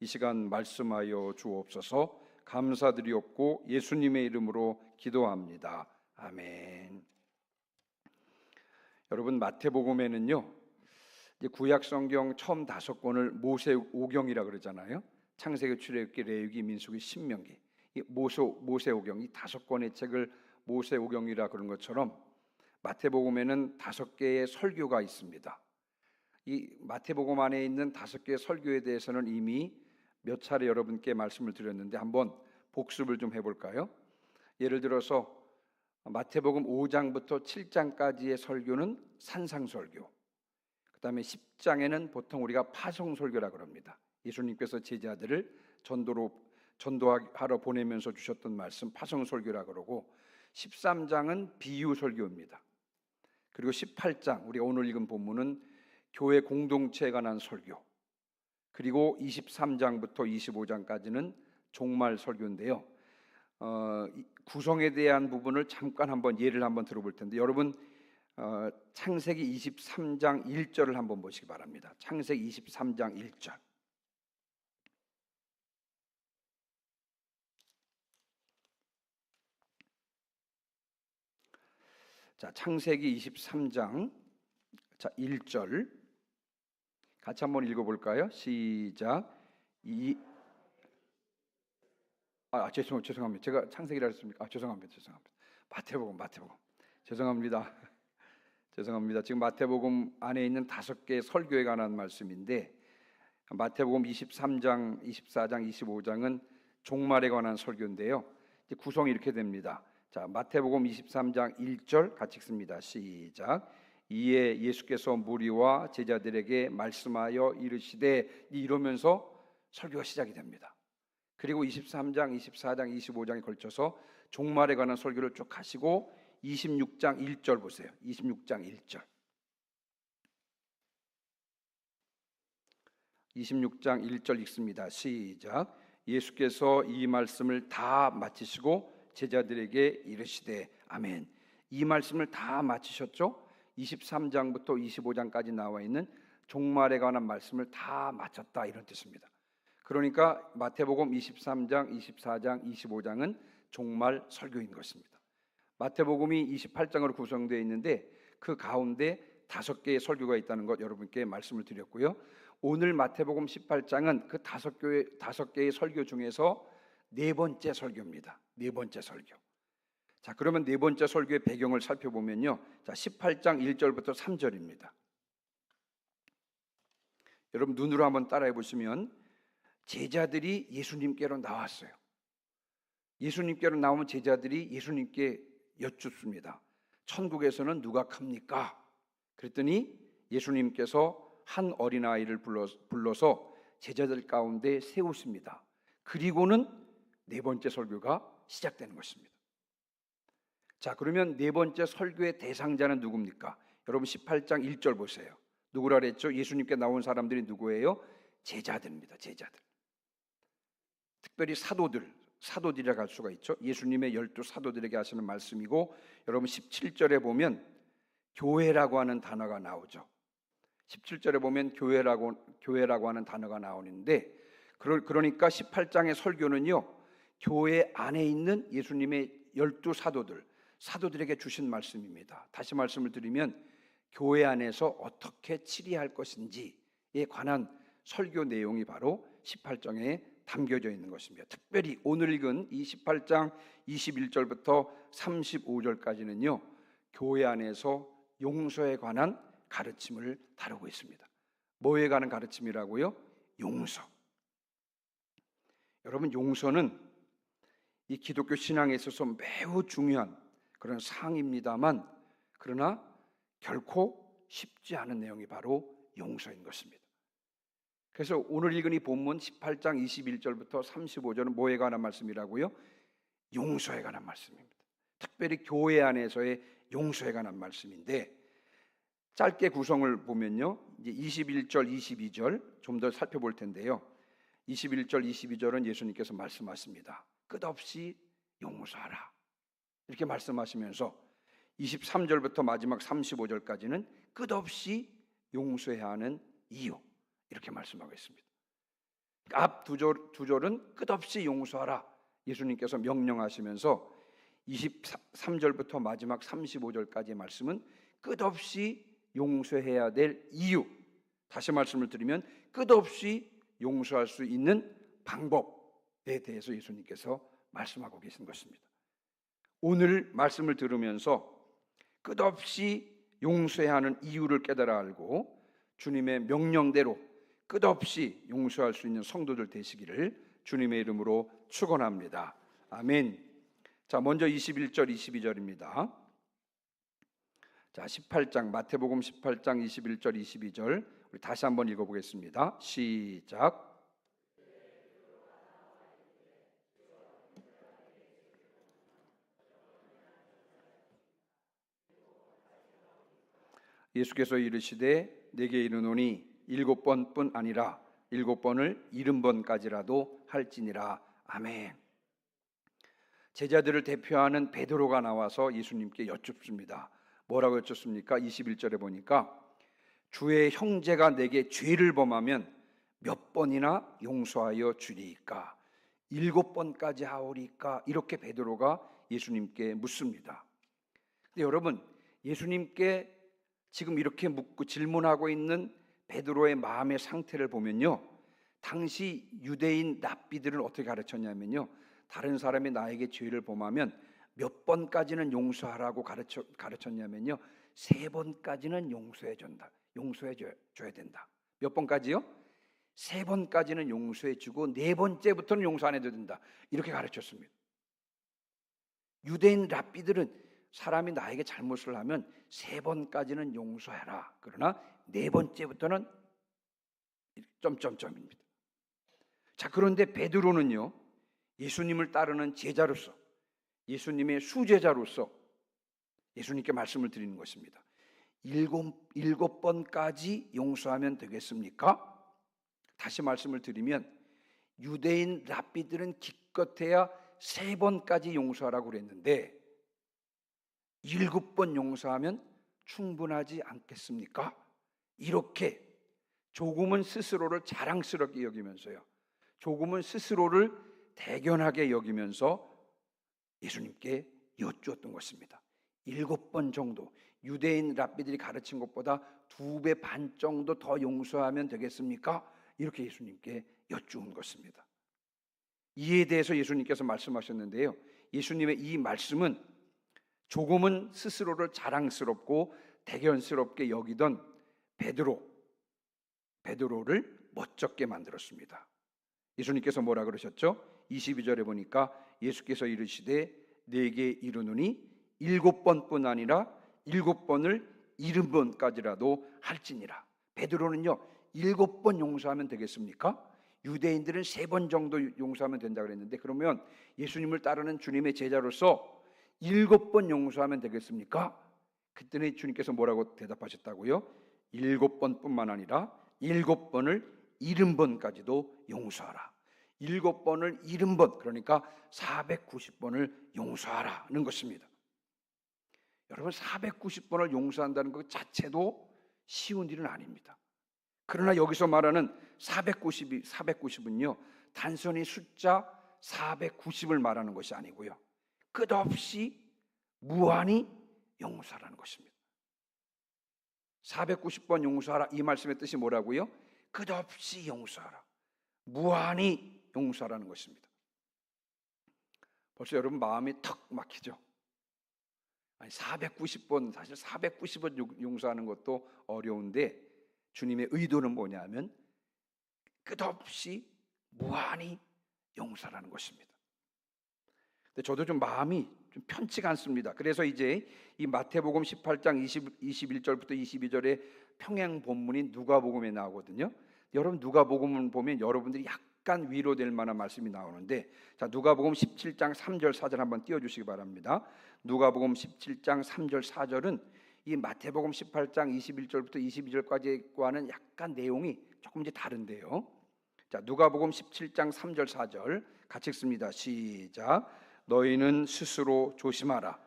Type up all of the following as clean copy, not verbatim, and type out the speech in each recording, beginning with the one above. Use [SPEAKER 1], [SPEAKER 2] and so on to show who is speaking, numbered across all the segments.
[SPEAKER 1] 이 시간 말씀하여 주옵소서. 감사드리옵고 예수님의 이름으로 기도합니다. 아멘. 여러분, 마태복음에는요, 이제 구약 성경 처음 5권을 모세오경이라 그러잖아요. 창세기, 출애굽기, 레위기, 민수기, 신명기. 이 모세오경, 이 5권의 책을 모세오경이라 그런 것처럼 마태복음에는 5개의 설교가 있습니다. 이 마태복음 안에 있는 5개의 설교에 대해서는 이미 몇 차례 여러분께 말씀을 드렸는데 한번 복습을 좀 해볼까요? 예를 들어서 마태복음 5장부터 7장까지의 설교는 산상설교, 그 다음에 10장에는 보통 우리가 파송설교라고 합니다. 예수님께서 제자들을 전도하러 보내면서 주셨던 말씀 파송설교라고 그러고, 13장은 비유설교입니다. 그리고 18장, 우리가 오늘 읽은 본문은 교회 공동체에 관한 설교, 그리고 23장부터 25장까지는 종말 설교인데요. 구성에 대한 부분을 잠깐 한번 예를 한번 들어볼 텐데, 여러분 창세기 23장 1절을 한번 보시기 바랍니다. 창세기 23장 1절. 자, 창세기 23장 1절 같이 한번 읽어볼까요? 시작. 죄송합니다. 제가 창세기라 했습니까? 죄송합니다. 마태복음. 죄송합니다. 지금 마태복음 안에 있는 5개의 설교에 관한 말씀인데, 마태복음 23장, 24장, 25장은 종말에 관한 설교인데요. 이제 구성이 이렇게 됩니다. 자, 마태복음 23장 1절 같이 읽습니다. 시작. 이에 예수께서 무리와 제자들에게 말씀하여 이르시되, 이러면서 설교가 시작이 됩니다. 그리고 23장, 24장, 25장에 걸쳐서 종말에 관한 설교를 쭉 하시고 26장 1절 보세요. 26장 1절. 26장 1절 읽습니다. 시작. 예수께서 이 말씀을 다 마치시고 제자들에게 이르시되, 아멘. 이 말씀을 다 마치셨죠? 23장부터 25장까지 나와 있는 종말에 관한 말씀을 다 마쳤다, 이런 뜻입니다. 그러니까 마태복음 23장, 24장, 25장은 종말 설교인 것입니다. 마태복음이 28장으로 구성되어 있는데 그 가운데 5개의 설교가 있다는 것 여러분께 말씀을 드렸고요. 오늘 마태복음 18장은 그 5개의 설교 중에서 4번째 설교입니다. 4번째 설교. 자, 그러면 4번째 설교의 배경을 살펴보면요. 자, 18장 1절부터 3절입니다. 여러분 눈으로 한번 따라해 보시면, 제자들이 예수님께로 나왔어요. 예수님께로 나오면 제자들이 예수님께 여쭙습니다. 천국에서는 누가 큽니까? 그랬더니 예수님께서 한 어린아이를 불러서 제자들 가운데 세우십니다. 그리고는 4번째 설교가 시작되는 것입니다. 자, 그러면 4번째 설교의 대상자는 누굽니까? 여러분 18장 1절 보세요. 누구라 그랬죠? 예수님께 나온 사람들이 누구예요? 제자들입니다. 제자들. 특별히 사도들이라고 할 수가 있죠. 예수님의 12사도들에게 하시는 말씀이고, 여러분 17절에 보면 교회라고 하는 단어가 나오죠. 17절에 보면 교회라고 하는 단어가 나오는데, 그러니까 18장의 설교는요, 교회 안에 있는 예수님의 12사도들에게 주신 말씀입니다. 다시 말씀을 드리면 교회 안에서 어떻게 치리할 것인지에 관한 설교 내용이 바로 18장에 담겨져 있는 것입니다. 특별히 오늘 읽은 이 18장 21절부터 35절까지는요, 교회 안에서 용서에 관한 가르침을 다루고 있습니다. 뭐에 관한 가르침이라고요? 용서. 여러분, 용서는 이 기독교 신앙에 있어서 매우 중요한 그런 사항입니다만, 그러나 결코 쉽지 않은 내용이 바로 용서인 것입니다. 그래서 오늘 읽은 이 본문 18장 21절부터 35절은 뭐에 관한 말씀이라고요? 용서에 관한 말씀입니다. 특별히 교회 안에서의 용서에 관한 말씀인데, 짧게 구성을 보면요, 이제 21절, 22절 좀 더 살펴볼 텐데요. 21절, 22절은 예수님께서 말씀하십니다. 끝없이 용서하라, 이렇게 말씀하시면서 23절부터 마지막 35절까지는 끝없이 용서해야 하는 이유, 이렇게 말씀하고 있습니다. 앞 두 절은 끝없이 용서하라 예수님께서 명령하시면서 23절부터 마지막 35절까지의 말씀은 끝없이 용서해야 될 이유, 다시 말씀을 드리면 끝없이 용서할 수 있는 방법에 대해서 예수님께서 말씀하고 계신 것입니다. 오늘 말씀을 들으면서 끝없이 용서해야 하는 이유를 깨달아 알고 주님의 명령대로 끝없이 용서할 수 있는 성도들 되시기를 주님의 이름으로 축원합니다. 아멘. 자, 먼저 21절 22절입니다. 자, 18장 마태복음 18장 21절 22절 우리 다시 한번 읽어보겠습니다. 시작. 예수께서 이르시되 내게 이르노니 7번뿐 아니라 7번을 70번까지라도 할지니라. 아멘. 제자들을 대표하는 베드로가 나와서 예수님께 여쭙습니다. 뭐라고 여쭙습니까? 21절에 보니까 주의 형제가 내게 죄를 범하면 몇 번이나 용서하여 주리이까? 7번까지 하오리까? 이렇게 베드로가 예수님께 묻습니다. 근데 여러분, 예수님께 지금 이렇게 묻고 질문하고 있는 베드로의 마음의 상태를 보면요, 당시 유대인 랍비들은 어떻게 가르쳤냐면요, 다른 사람이 나에게 죄를 범하면 몇 번까지는 용서하라고 가르쳤냐면요, 3번까지는 용서해줘야 된다. 몇 번까지요? 3번까지는 용서해주고 4번째부터는 용서 안 해도 된다. 이렇게 가르쳤습니다. 유대인 랍비들은 사람이 나에게 잘못을 하면 3번까지는 용서해라. 그러나 4번째부터는 점점점입니다. 자, 그런데 베드로는요, 예수님을 따르는 제자로서, 예수님의 수제자로서 예수님께 말씀을 드리는 것입니다. 7번까지 용서하면 되겠습니까? 다시 말씀을 드리면 유대인 랍비들은 기껏해야 3번까지 용서하라고 그랬는데 7번 용서하면 충분하지 않겠습니까? 이렇게 조금은 스스로를 자랑스럽게 여기면서요, 조금은 스스로를 대견하게 여기면서 예수님께 여쭈었던 것입니다. 7번 정도, 유대인 랍비들이 가르친 것보다 2배 반 정도 더 용서하면 되겠습니까? 이렇게 예수님께 여쭈은 것입니다. 이에 대해서 예수님께서 말씀하셨는데요, 예수님의 이 말씀은 조금은 스스로를 자랑스럽고 대견스럽게 여기던 베드로를 멋쩍게 만들었습니다. 예수님께서 뭐라 그러셨죠? 22절에 보니까 예수께서 이르시되 내게 이르노니 7번뿐 아니라 7번을 70번까지라도 할지니라. 베드로는요, 7번 용서하면 되겠습니까? 유대인들은 3번 정도 용서하면 된다고 그랬는데, 그러면 예수님을 따르는 주님의 제자로서 7번 용서하면 되겠습니까? 그때는 주님께서 뭐라고 대답하셨다고요? 7번뿐만 아니라 7번을 70번까지도 용서하라. 7번을 70번, 그러니까 490번을 용서하라는 것입니다. 여러분, 490번을 용서한다는 것 자체도 쉬운 일은 아닙니다. 그러나 여기서 말하는 490은요, 단순히 숫자 490을 말하는 것이 아니고요, 끝없이 무한히 용서하라는 것입니다. 490번 용서하라, 이 말씀의 뜻이 뭐라고요? 끝없이 용서하라, 무한히 용서하라는 것입니다. 벌써 여러분 마음이 턱 막히죠? 아니, 490번, 사실 490번 용서하는 것도 어려운데 주님의 의도는 뭐냐면 끝없이 무한히 용서하라는 것입니다. 근데 저도 좀 마음이 좀 편치가 않습니다. 그래서 이제 이 마태복음 18장 21절부터 22절의 평행 본문인 누가복음에 나오거든요. 여러분, 누가복음을 보면 여러분들이 약간 위로될 만한 말씀이 나오는데, 자, 누가복음 17장 3절 4절 한번 띄워주시기 바랍니다. 누가복음 17장 3절 4절은 이 마태복음 18장 21절부터 22절까지와는 약간 내용이 조금 이제 다른데요. 자, 누가복음 17장 3절 4절 같이 읽습니다. 시작. 너희는 스스로 조심하라.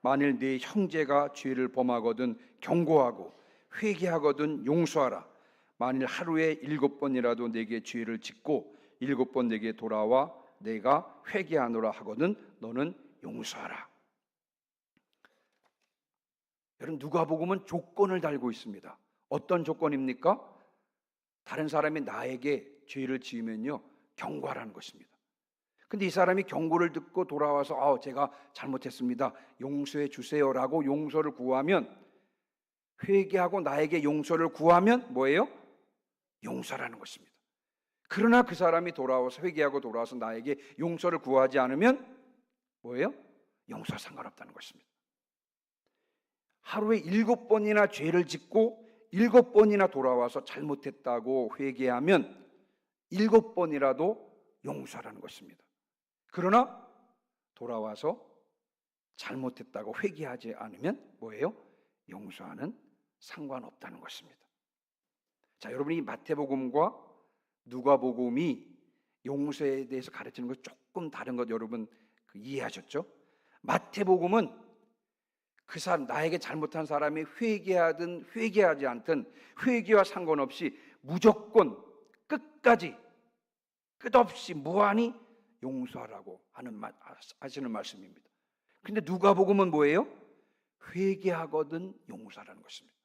[SPEAKER 1] 만일 네 형제가 죄를 범하거든 경고하고 회개하거든 용서하라. 만일 하루에 7번이라도 내게 죄를 짓고 7번 내게 돌아와 내가 회개하노라 하거든 너는 용서하라. 여러분, 누가복음은 조건을 달고 있습니다. 어떤 조건입니까? 다른 사람이 나에게 죄를 지으면요, 경고하라는 것입니다. 근데 이 사람이 경고를 듣고 돌아와서 제가 잘못했습니다, 용서해 주세요라고 용서를 구하면, 회개하고 나에게 용서를 구하면 뭐예요? 용서라는 것입니다. 그러나 그 사람이 돌아와서 회개하고 돌아와서 나에게 용서를 구하지 않으면 뭐예요? 용서와 상관없다는 것입니다. 하루에 7번이나 죄를 짓고 7번이나 돌아와서 잘못했다고 회개하면 7번이라도 용서라는 것입니다. 그러나 돌아와서 잘못했다고 회개하지 않으면 뭐예요? 용서하는 상관없다는 것입니다. 자, 여러분이 마태복음과 누가복음이 용서에 대해서 가르치는 것 조금 다른 것 여러분 이해하셨죠? 마태복음은 그 사람, 나에게 잘못한 사람이 회개하든 회개하지 않든 회개와 상관없이 무조건 끝까지 끝없이 무한히 용서하라고 하시는 말씀입니다. 근데 누가복음은 뭐예요? 회개하거든 용서하라는 것입니다.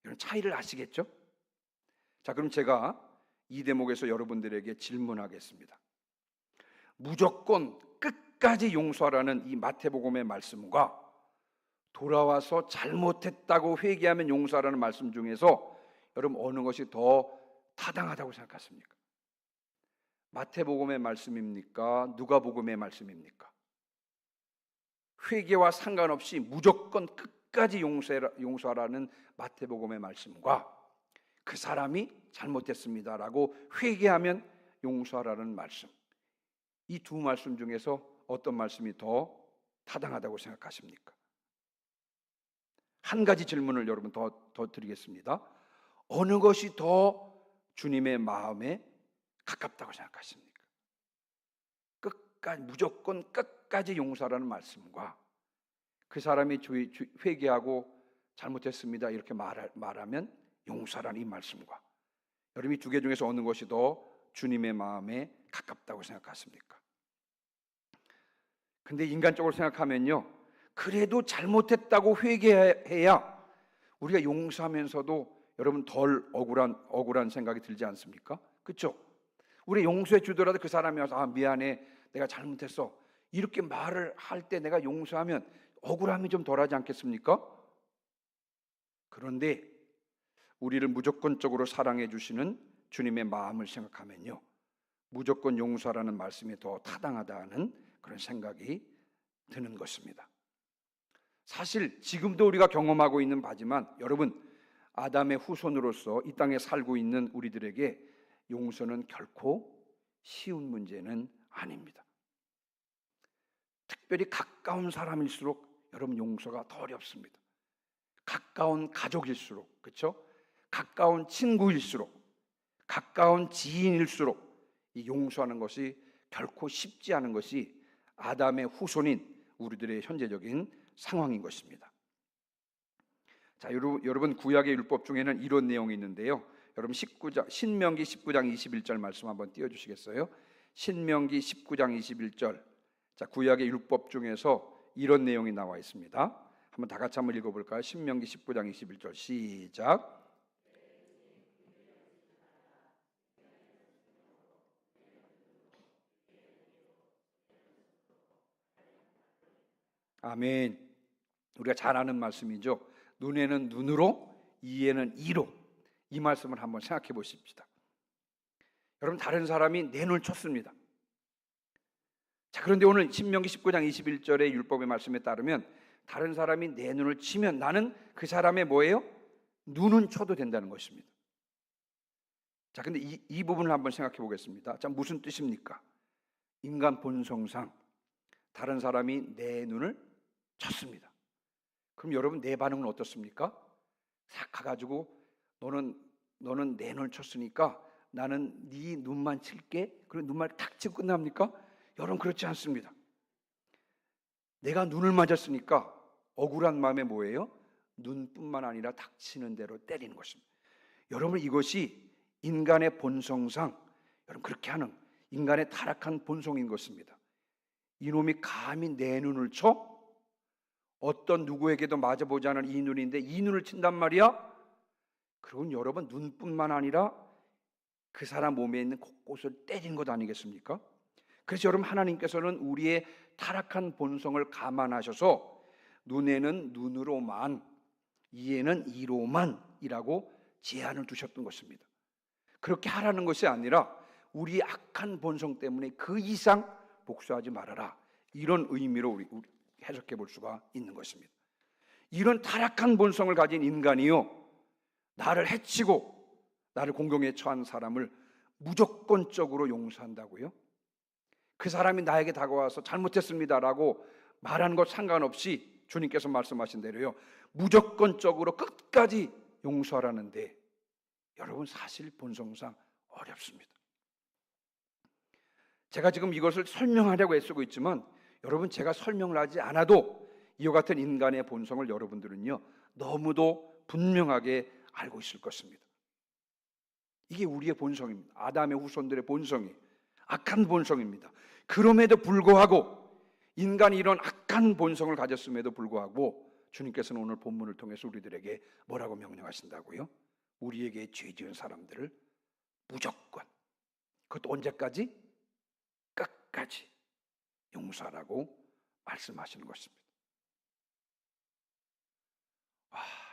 [SPEAKER 1] 이런 차이를 아시겠죠? 자, 그럼 제가 이 대목에서 여러분들에게 질문하겠습니다. 무조건 끝까지 용서하라는 이 마태복음의 말씀과 돌아와서 잘못했다고 회개하면 용서하라는 말씀 중에서 여러분 어느 것이 더 타당하다고 생각하십니까? 마태복음의 말씀입니까? 누가복음의 말씀입니까? 회개와 상관없이 무조건 끝까지 용서하라는 마태복음의 말씀과 그 사람이 잘못했습니다라고 회개하면 용서하라는 말씀, 이 두 말씀 중에서 어떤 말씀이 더 타당하다고 생각하십니까? 한 가지 질문을 여러분 더 드리겠습니다. 어느 것이 더 주님의 마음에 가깝다고 생각하십니까? 무조건 끝까지 용서하라는 말씀과 그 사람이 회개하고 잘못했습니다 이렇게 말하면 용서하라는 이 말씀과, 여러분 이 두 개 중에서 어느 것이 더 주님의 마음에 가깝다고 생각하십니까? 근데 인간적으로 생각하면요, 그래도 잘못했다고 회개해야 우리가 용서하면서도 여러분 덜 억울한 생각이 들지 않습니까? 그렇죠? 우리 용서해 주더라도 그 사람이 와서 미안해, 내가 잘못했어 이렇게 말을 할 때 내가 용서하면 억울함이 좀 덜하지 않겠습니까? 그런데 우리를 무조건적으로 사랑해 주시는 주님의 마음을 생각하면요, 무조건 용서하라는 말씀이 더 타당하다는 그런 생각이 드는 것입니다. 사실 지금도 우리가 경험하고 있는 바지만 여러분, 아담의 후손으로서 이 땅에 살고 있는 우리들에게 용서는 결코 쉬운 문제는 아닙니다. 특별히 가까운 사람일수록 여러분 용서가 더 어렵습니다. 가까운 가족일수록, 그렇죠? 가까운 친구일수록, 가까운 지인일수록 이 용서하는 것이 결코 쉽지 않은 것이 아담의 후손인 우리들의 현재적인 상황인 것입니다. 자, 여러분 구약의 율법 중에는 이런 내용이 있는데요. 여러분 신명기 19장 21절 말씀 한번 띄워주시겠어요? 신명기 19장 21절. 자, 구약의 율법 중에서 이런 내용이 나와 있습니다. 한번 다 같이 한번 읽어볼까요? 신명기 19장 21절 시작. 아멘. 우리가 잘 아는 말씀이죠. 눈에는 눈으로, 이에는 이로. 이 말씀을 한번 생각해 보십시다. 여러분, 다른 사람이 내 눈을 쳤습니다. 자, 그런데 오늘 신명기 19장 21절의 율법의 말씀에 따르면 다른 사람이 내 눈을 치면 나는 그 사람의 뭐예요? 눈은 쳐도 된다는 것입니다. 자, 근데 이 부분을 한번 생각해 보겠습니다. 자, 무슨 뜻입니까? 인간 본성상 다른 사람이 내 눈을 쳤습니다. 그럼 여러분 내 반응은 어떻습니까? 싹 가가지고 너는 내 눈을 쳤으니까 나는 네 눈만 칠게. 그리고 눈만 탁 치고 끝납니까? 여러분 그렇지 않습니다. 내가 눈을 맞았으니까 억울한 마음에 뭐예요? 눈뿐만 아니라 닥치는 대로 때리는 것입니다. 여러분 이것이 인간의 본성상 여러분, 그렇게 하는 인간의 타락한 본성인 것입니다. 이놈이 감히 내 눈을 쳐? 어떤 누구에게도 맞아보지 않은 이 눈인데 이 눈을 친단 말이야? 그건 여러분, 눈뿐만 아니라 그 사람 몸에 있는 곳곳을 때린 것 아니겠습니까? 그래서 여러분, 하나님께서는 우리의 타락한 본성을 감안하셔서 눈에는 눈으로만, 이에는 이로만 이라고 제한을 두셨던 것입니다. 그렇게 하라는 것이 아니라 우리의 악한 본성 때문에 그 이상 복수하지 말아라, 이런 의미로 우리 해석해 볼 수가 있는 것입니다. 이런 타락한 본성을 가진 인간이요, 나를 해치고 나를 공경에 처한 사람을 무조건적으로 용서한다고요? 그 사람이 나에게 다가와서 잘못했습니다라고 말하는 것 상관없이 주님께서 말씀하신 대로요, 무조건적으로 끝까지 용서하라는데 여러분, 사실 본성상 어렵습니다. 제가 지금 이것을 설명하려고 애쓰고 있지만 여러분, 제가 설명을 하지 않아도 이와 같은 인간의 본성을 여러분들은요, 너무도 분명하게 알고 있을 것입니다. 이게 우리의 본성입니다. 아담의 후손들의 본성이 악한 본성입니다. 그럼에도 불구하고 인간이 이런 악한 본성을 가졌음에도 불구하고 주님께서는 오늘 본문을 통해서 우리들에게 뭐라고 명령하신다고요? 우리에게 죄 지은 사람들을 무조건, 그것도 언제까지? 끝까지 용서하라고 말씀하시는 것입니다.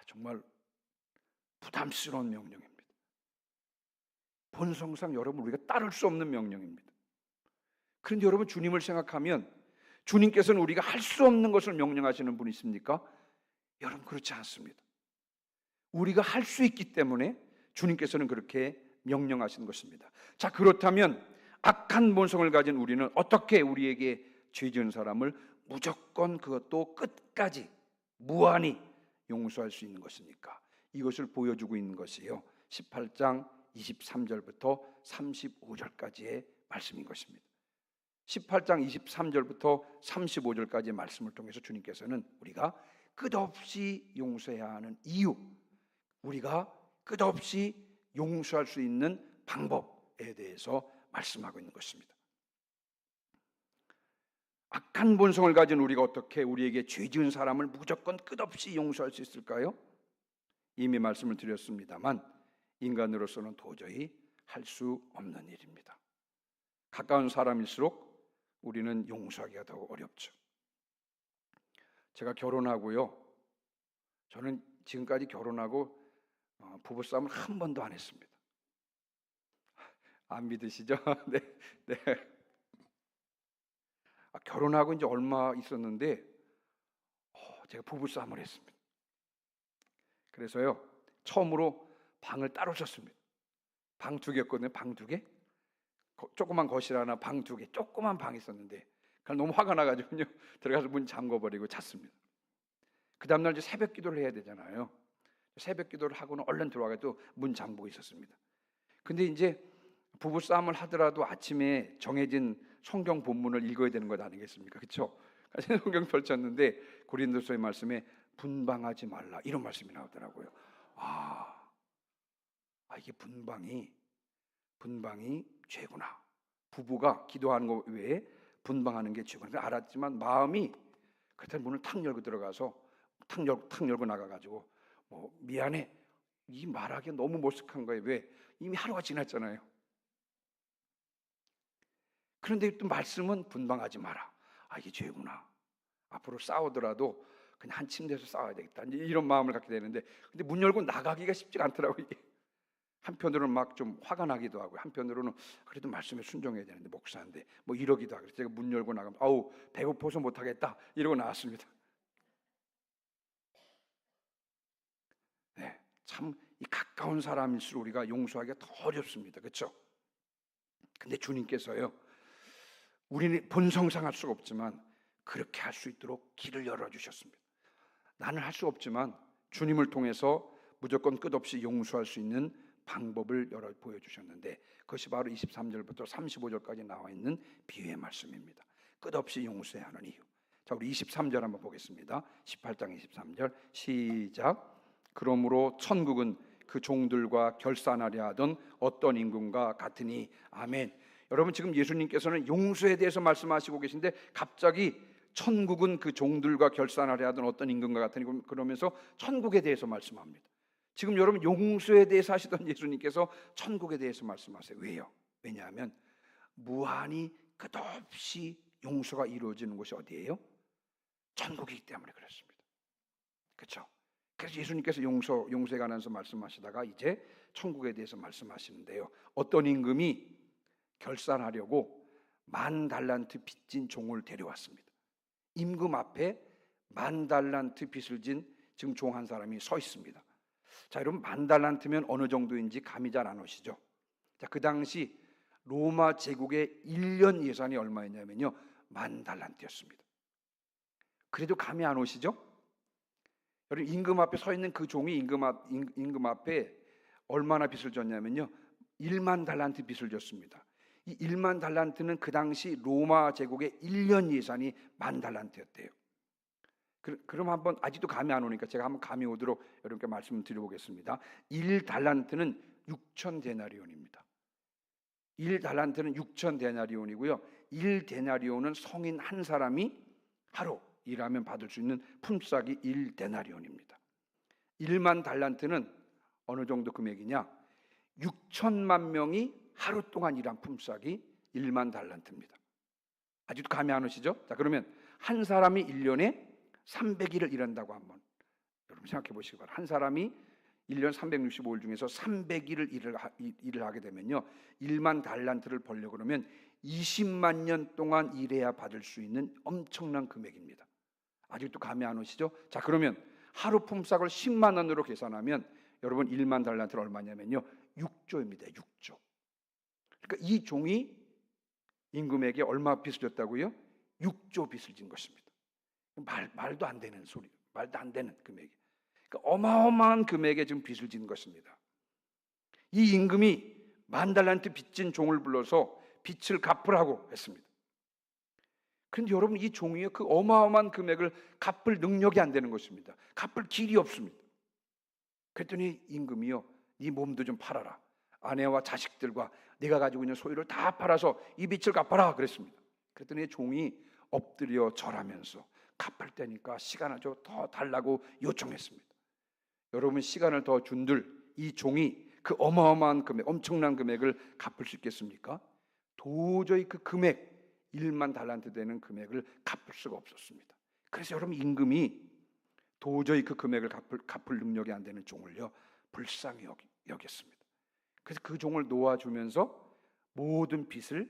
[SPEAKER 1] 정말 부담스러운 명령입니다. 본성상 여러분, 우리가 따를 수 없는 명령입니다. 그런데 여러분, 주님을 생각하면 주님께서는 우리가 할 수 없는 것을 명령하시는 분이십니까? 여러분, 그렇지 않습니다. 우리가 할 수 있기 때문에 주님께서는 그렇게 명령하시는 것입니다. 자, 그렇다면 악한 본성을 가진 우리는 어떻게 우리에게 죄 지은 사람을 무조건, 그것도 끝까지 무한히 용서할 수 있는 것입니까? 이것을 보여주고 있는 것이요, 18장 23절부터 35절까지의 말씀인 것입니다. 18장 23절부터 35절까지의 말씀을 통해서 주님께서는 우리가 끝없이 용서해야 하는 이유, 우리가 끝없이 용서할 수 있는 방법에 대해서 말씀하고 있는 것입니다. 악한 본성을 가진 우리가 어떻게 우리에게 죄 지은 사람을 무조건 끝없이 용서할 수 있을까요? 이미 말씀을 드렸습니다만 인간으로서는 도저히 할 수 없는 일입니다. 가까운 사람일수록 우리는 용서하기가 더 어렵죠. 제가 결혼하고요, 저는 지금까지 결혼하고 부부싸움을 한 번도 안 했습니다. 안 믿으시죠? 네, 네. 결혼하고 이제 얼마 있었는데 제가 부부싸움을 했습니다. 그래서요, 처음으로 방을 따로 썼습니다. 방 2개였거든요. 방 2개? 조그만 거실 하나, 방 2개, 조그만 방이 있었는데 그냥 너무 화가 나가지고요, 들어가서 문 잠궈버리고 잤습니다. 그 다음날 이제 새벽 기도를 해야 되잖아요. 새벽 기도를 하고는 얼른 들어와가지고 문 잠그고 있었습니다. 근데 이제 부부싸움을 하더라도 아침에 정해진 성경 본문을 읽어야 되는 것 아니겠습니까? 그렇죠? 그래서 성경 펼쳤는데 고린도서의 말씀에 분방하지 말라, 이런 말씀이 나오더라고요. 이게 분방이 죄구나. 부부가 기도하는 것 외에 분방하는 게 죄구나. 알았지만 마음이 그때 문을 탁 열고 들어가서 탁 열고 나가가지고 미안해, 이 말하기 너무 머쓱한 거예요. 왜? 이미 하루가 지났잖아요. 그런데 또 말씀은 분방하지 마라. 이게 죄구나. 앞으로 싸우더라도 그냥 한 침대에서 싸워야 되겠다, 이런 마음을 갖게 되는데, 근데 문 열고 나가기가 쉽지가 않더라고요. 이게 한편으로는 막 좀 화가 나기도 하고, 한편으로는 그래도 말씀에 순종해야 되는데 목사인데 이러기도 하고, 제가 문 열고 나가면 배고파서 못하겠다 이러고 나왔습니다. 네, 참 이 가까운 사람일수록 우리가 용서하기가 더 어렵습니다. 그렇죠? 근데 주님께서요, 우리는 본성상 할 수가 없지만 그렇게 할 수 있도록 길을 열어주셨습니다. 나는 할 수 없지만 주님을 통해서 무조건 끝없이 용서할 수 있는 방법을 보여주셨는데, 그것이 바로 23절부터 35절까지 나와 있는 비유의 말씀입니다. 끝없이 용서해야 하는 이유. 자, 우리 23절 한번 보겠습니다. 18장 23절 시작. 그러므로 천국은 그 종들과 결산하려 하던 어떤 임금과 같으니. 아멘. 여러분, 지금 예수님께서는 용서에 대해서 말씀하시고 계신데 갑자기 천국은 그 종들과 결산하려 하던 어떤 임금과 같으니 그러면서 천국에 대해서 말씀합니다. 지금 여러분, 용서에 대해서 하시던 예수님께서 천국에 대해서 말씀하세요. 왜요? 왜냐하면 무한히 끝없이 용서가 이루어지는 곳이 어디예요? 천국이기 때문에 그렇습니다. 그렇죠? 그래서 예수님께서 용서에 관해서 말씀하시다가 이제 천국에 대해서 말씀하시는데요. 어떤 임금이 결산하려고 10,000달란트 빚진 종을 데려왔습니다. 임금 앞에 10,000달란트 빚을 진 지금 종 한 사람이 서 있습니다. 자, 여러분, 10,000달란트면 어느 정도인지 감이 잘 안 오시죠? 자, 그 당시 로마 제국의 1년 예산이 얼마였냐면요, 10,000달란트였습니다. 그래도 감이 안 오시죠? 여러분, 임금 앞에 서 있는 그 종이 임금 앞에 얼마나 빚을 졌냐면요, 10,000달란트 빚을 졌습니다. 이 10,000달란트는 그 당시 로마 제국의 1년 예산이 10,000달란트였대요. 그럼 한번, 아직도 감이 안 오니까 제가 한번 감이 오도록 여러분께 말씀을 드려보겠습니다. 1달란트는 6,000데나리온입니다. 1달란트는 6,000데나리온이고요. 1데나리온은 성인 한 사람이 하루 일하면 받을 수 있는 품삯이 1데나리온입니다. 10,000달란트는 어느 정도 금액이냐? 6천만 명이 하루 동안 일한 품삯이 10,000달란트입니다. 아직도 감이 안 오시죠? 자, 그러면 한 사람이 1년에 300일을 일한다고 한번 여러분 생각해 보시기 바랍니다. 한 사람이 1년 365일 중에서 300일을 일을 하게 되면요, 10,000달란트를 벌려고 그러면 20만 년 동안 일해야 받을 수 있는 엄청난 금액입니다. 아직도 감이 안 오시죠? 자, 그러면 하루 품삯을 10만 원으로 계산하면 여러분 10,000달란트는 얼마냐면요, 6조입니다. 6조. 그러니까 이 종이 임금에게 얼마 빚을 졌다고요? 6조 빚을 진 것입니다. 말도 안 되는 소리, 말도 안 되는 금액이. 그러니까 어마어마한 금액에 지금 빚을 진 것입니다. 이 임금이 10,000달란트 빚진 종을 불러서 빚을 갚으라고 했습니다. 그런데 여러분, 이 종이요, 그 어마어마한 금액을 갚을 능력이 안 되는 것입니다. 갚을 길이 없습니다. 그랬더니 임금이요, 네 몸도 좀 팔아라. 아내와 자식들과 네가 가지고 있는 소유를 다 팔아서 이 빚을 갚아라 그랬습니다. 그랬더니 종이 엎드려 절하면서 갚을 때니까 시간을 좀 더 달라고 요청했습니다. 여러분, 시간을 더 준들 이 종이 그 어마어마한 금액, 엄청난 금액을 갚을 수 있겠습니까? 도저히 그 금액, 1,000달란트 되는 금액을 갚을 수가 없었습니다. 그래서 여러분, 임금이 도저히 그 금액을 갚을 능력이 안 되는 종을요, 불쌍히 여겼습니다. 그래서 그 종을 놓아주면서 모든 빚을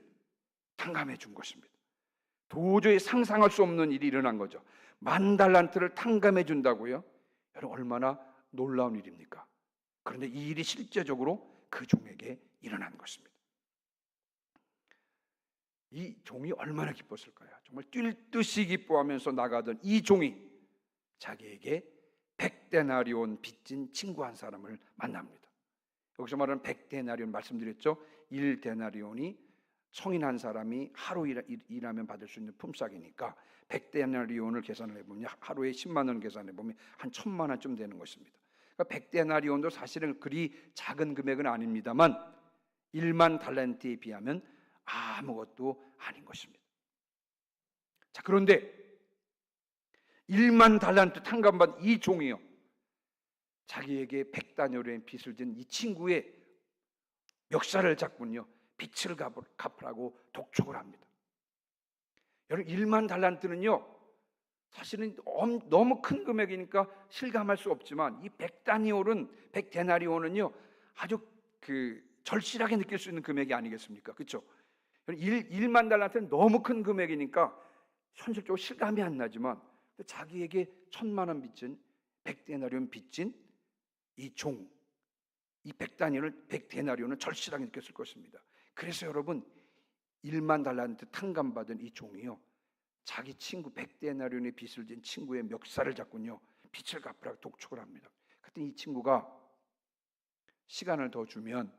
[SPEAKER 1] 탕감해 준 것입니다. 도저히 상상할 수 없는 일이 일어난 거죠. 10,000달란트를 탕감해 준다고요? 여러분, 얼마나 놀라운 일입니까? 그런데 이 일이 실제적으로 그 종에게 일어난 것입니다. 이 종이 얼마나 기뻤을까요? 정말 뛸 듯이 기뻐하면서 나가던 이 종이 자기에게 100데나리온 빚진 친구 한 사람을 만납니다. 여기서 말하는 100데나리온 말씀드렸죠? 1데나리온이 성인 한 사람이 하루 일하면 받을 수 있는 품삯이니까 100데나리온을 계산을 해보면 하루에 10만 원 계산해보면 한 1,000만 원쯤 되는 것입니다. 그러니까 100데나리온도 사실은 그리 작은 금액은 아닙니다만 10,000달란트에 비하면 아무것도 아닌 것입니다. 자, 그런데 10,000달란트 탕감받은 이 종이요, 자기에게 100데나리온의 빚을 진 이 친구의 멱살을 잡군요, 빚을 갚으라고 독촉을 합니다. 여러분, 10,000달란트는요 사실은 너무 큰 금액이니까 실감할 수 없지만 이 100데나리온은요 아주 절실하게 느낄 수 있는 금액이 아니겠습니까? 그렇죠? 10,000달란트는 너무 큰 금액이니까 현실적으로 실감이 안 나지만 자기에게 1,000만 원 빚진 100데나리온 빚진 이 종, 이 100데나리온은 절실하게 느꼈을 것입니다. 그래서 여러분, 10,000달란트 탕감받은 이 종이요, 자기 친구 100데나리온의 빚을 진 친구의 멱살을 잡군요, 빚을 갚으라고 독촉을 합니다. 그랬더니 이 친구가 시간을 더 주면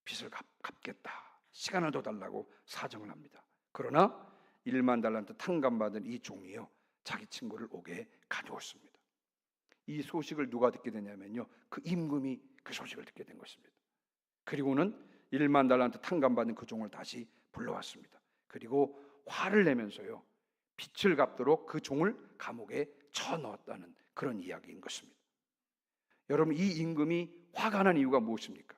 [SPEAKER 1] 빚을 갚겠다, 시간을 더 달라고 사정을 합니다. 그러나 10,000달란트 탕감받은 이 종이요, 자기 친구를 옥에 가두었습니다. 이 소식을 누가 듣게 되냐면요, 그 임금이 그 소식을 듣게 된 것입니다. 그리고는 1만 달란트 탕감받은 그 종을 다시 불러왔습니다. 그리고 화를 내면서요, 빚을 갚도록 그 종을 감옥에 쳐넣었다는 그런 이야기인 것입니다. 여러분, 이 임금이 화가 난 이유가 무엇입니까?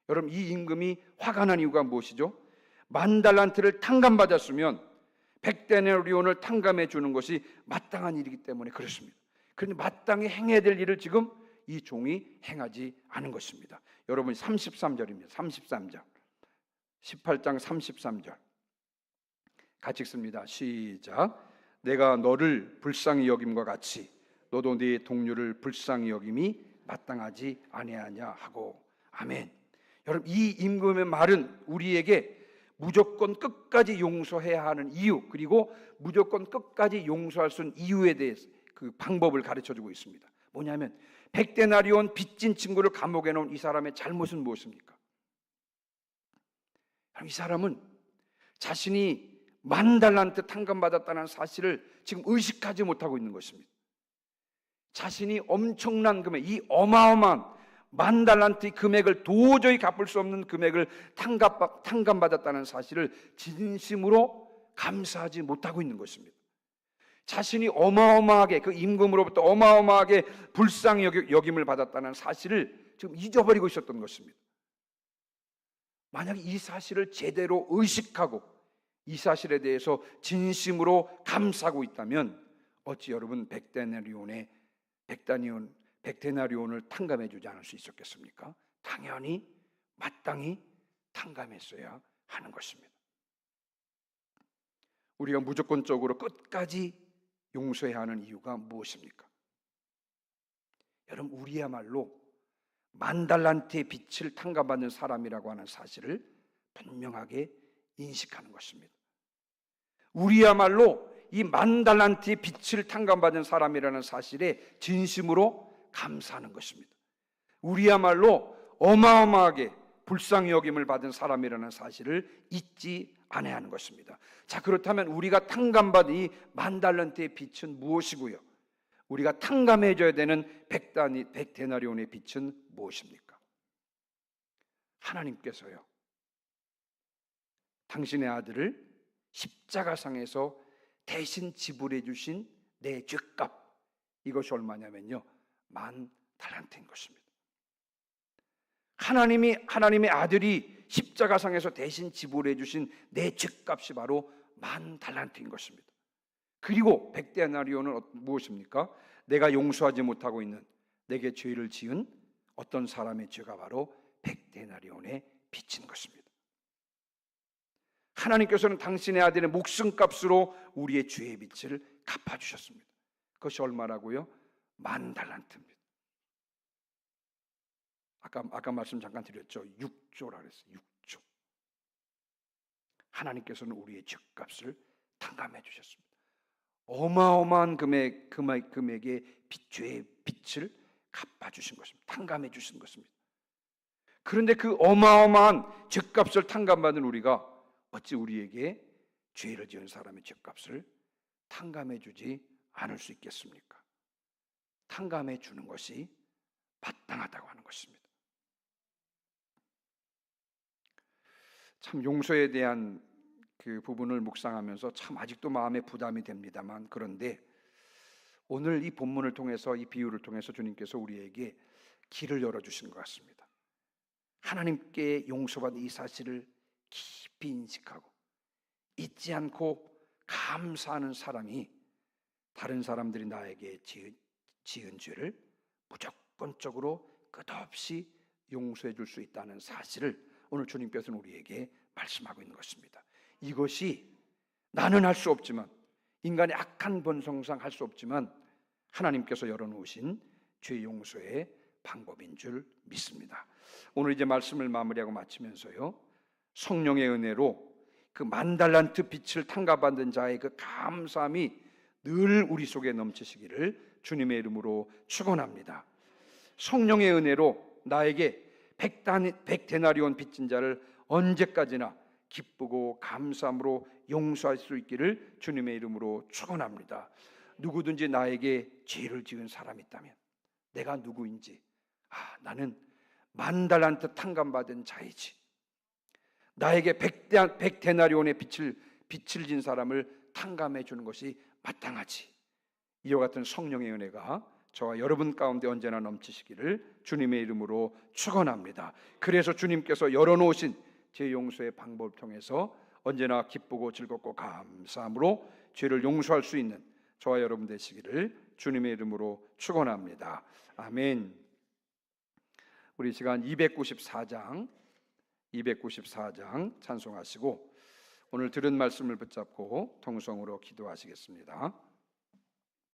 [SPEAKER 1] 여러분, 이 임금이 화가 난 이유가 무엇이죠? 10,000달란트를 탕감받았으면 100데나리온을 탕감해 주는 것이 마땅한 일이기 때문에 그렇습니다. 그런데 마땅히 행해야 될 일을 지금 이 종이 행하지 않은 것입니다. 여러분, 33절입니다. 33절, 18장 33절 같이 읽습니다. 시작. 내가 너를 불쌍히 여김과 같이 너도 네 동료를 불쌍히 여김이 마땅하지 아니하냐 하고. 아멘. 여러분, 이 임금의 말은 우리에게 무조건 끝까지 용서해야 하는 이유, 그리고 무조건 끝까지 용서할 수 있는 이유에 대해서 그 방법을 가르쳐주고 있습니다. 뭐냐면 100데나리온 빚진 친구를 감옥에 넣은 이 사람의 잘못은 무엇입니까? 이 사람은 자신이 10,000달란트 탕감받았다는 사실을 지금 의식하지 못하고 있는 것입니다. 자신이 엄청난 금액, 이 어마어마한 10,000달란트의 금액을 도저히 갚을 수 없는 금액을 탕감받았다는 사실을 진심으로 감사하지 못하고 있는 것입니다. 자신이 어마어마하게 그 임금으로부터 어마어마하게 불쌍히 여김을 받았다는 사실을 지금 잊어버리고 있었던 것입니다. 만약에 이 사실을 제대로 의식하고 이 사실에 대해서 진심으로 감사하고 있다면 어찌 여러분 100데나리온을 탕감해 주지 않을 수 있었겠습니까? 당연히 마땅히 탕감했어야 하는 것입니다. 우리가 무조건적으로 끝까지 용서해야 하는 이유가 무엇입니까? 여러분, 우리야말로 10,000달란트의 빚을 탕감받는 사람이라고 하는 사실을 분명하게 인식하는 것입니다. 우리야말로 이 10,000달란트의 빚을 탕감받은 사람이라는 사실에 진심으로 감사하는 것입니다. 우리야말로 어마어마하게 불쌍히 여김을 받은 사람이라는 사실을 잊지 않아야 하는 것입니다. 자, 그렇다면 우리가 탕감받은 이 10,000달란트의 빚은 무엇이고요? 우리가 탕감해줘야 되는 100데나리온의 빚은 무엇입니까? 하나님께서요, 당신의 아들을 십자가상에서 대신 지불해 주신 내 죄값, 이것이 얼마냐면요, 10,000달란트인 것입니다. 하나님의 아들이 십자가상에서 대신 지불해 주신 내 죄값이 바로 10,000달란트인 것입니다. 그리고 100데나리온은 무엇입니까? 내가 용서하지 못하고 있는 내게 죄를 지은 어떤 사람의 죄가 바로 100데나리온의 빚인 것입니다. 하나님께서는 당신의 아들의 목숨값으로 우리의 죄의 빚을 갚아주셨습니다. 그것이 얼마라고요? 10,000달란트입니다. 아까 말씀 잠깐 드렸죠. 6조라 그랬어요. 6조. 하나님께서는 우리의 죄값을 탕감해 주셨습니다. 어마어마한 금액의 죄의 빚을 갚아주신 것입니다. 탕감해 주신 것입니다. 그런데 그 어마어마한 죄값을 탕감받은 우리가 어찌 우리에게 죄를 지은 사람의 죄값을 탕감해 주지 않을 수 있겠습니까? 탕감해 주는 것이 마땅하다고 하는 것입니다. 참 용서에 대한 그 부분을 묵상하면서 참 아직도 마음에 부담이 됩니다만, 그런데 오늘 이 본문을 통해서, 이 비유를 통해서 주님께서 우리에게 길을 열어주신 것 같습니다. 하나님께 용서받은 이 사실을 깊이 인식하고 잊지 않고 감사하는 사람이 다른 사람들이 나에게 지은 죄를 무조건적으로 끝없이 용서해 줄 수 있다는 사실을 오늘 주님께서는 우리에게 말씀하고 있는 것입니다. 이것이 나는 할 수 없지만, 인간의 악한 본성상 할 수 없지만 하나님께서 열어놓으신 죄 용서의 방법인 줄 믿습니다. 오늘 이제 말씀을 마무리하고 마치면서요, 성령의 은혜로 그 10,000달란트 빚을 탕감받은 자의 그 감사함이 늘 우리 속에 넘치시기를 주님의 이름으로 축원합니다. 성령의 은혜로 나에게 100데나리온 빚진 자를 언제까지나 기쁘고 감사함으로 용서할 수 있기를 주님의 이름으로 축원합니다. 누구든지 나에게 죄를 지은 사람이 있다면, 내가 누구인지 나는 10,000달란트 탕감받은 자이지. 나에게 100데나리온의 빚을 진 사람을 탕감해 주는 것이 마땅하지. 이와 같은 성령의 은혜가 저와 여러분 가운데 언제나 넘치시기를 주님의 이름으로 축원합니다. 그래서 주님께서 열어놓으신 죄 용서의 방법을 통해서 언제나 기쁘고 즐겁고 감사함으로 죄를 용서할 수 있는 저와 여러분 되시기를 주님의 이름으로 축원합니다. 아멘. 우리 시간 294장 찬송하시고 오늘 들은 말씀을 붙잡고 통성으로 기도하시겠습니다.